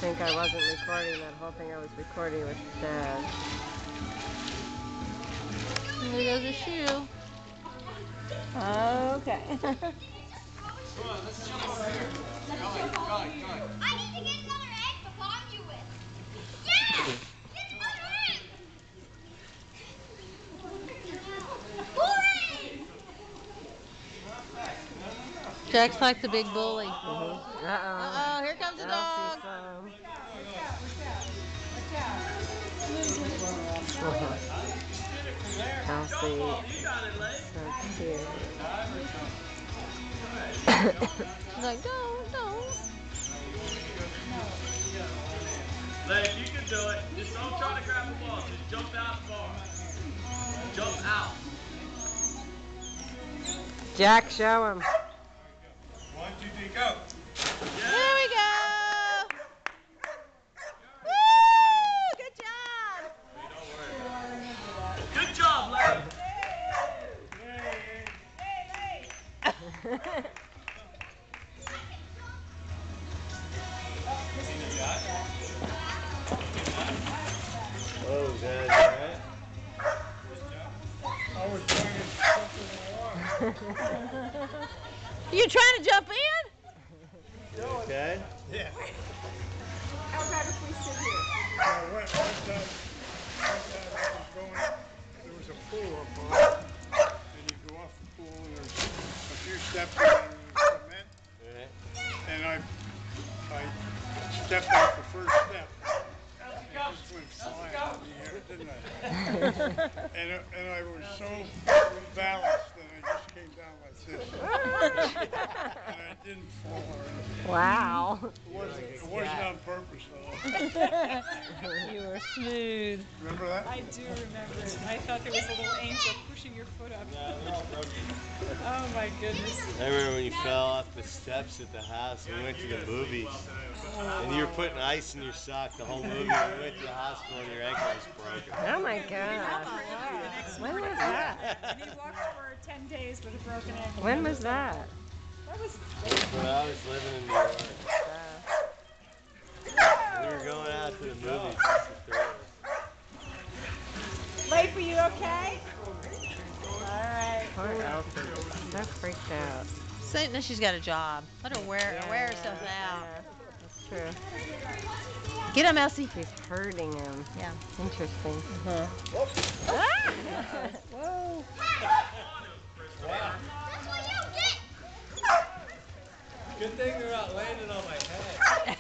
think I wasn't recording that whole thing. I was recording with Dad. There goes the shoe. Okay. Come on, let's jump over here. Go. I need to get another egg to bomb you with. Yeah! Get another egg! Hooray! Jack's like the big bully. Uh-oh. Uh-oh, here comes the dog. Elsie. So cute. Like, don't. Leif, you can do it. Just don't try to grab the ball. Just jump out far. Jump out. Jack, show him. 1, 2, 3, go. Yeah. There we go. Woo! Good job. Good job, Leif. Oh, Dad, right? You trying to jump in? Okay. Yeah. How about if we sit here? One time I was going, there was a pool up on, and you go off the pool, and there's a few steps and cement, and I stepped off the first step. It just went flying in the air, didn't I? and I was so balanced that I just came down like this. And I didn't fall or anything. Wow. It wasn't on purpose, though. You were smooth. Remember that? I do remember it. I thought there was a little angel pushing your foot up. Oh my goodness. I remember when you fell off the steps at the house. We went to the movies, and you were putting ice in your sock the whole movie. We went to the hospital, and your ankle was broken. Oh my God. When was that? And he walked for 10 days with a broken ankle. When was that? That was When I was living in New York. We were going out to the movies. Leif, are you okay? All right. Poor Elsie. So freaked out. Say, no, she's got a job. Let her wear herself out. Yeah, that's true. Get him, Elsie. She's hurting him. Yeah. Interesting. Ah! Whoa. That's what you get! Good thing they're not landing on my head.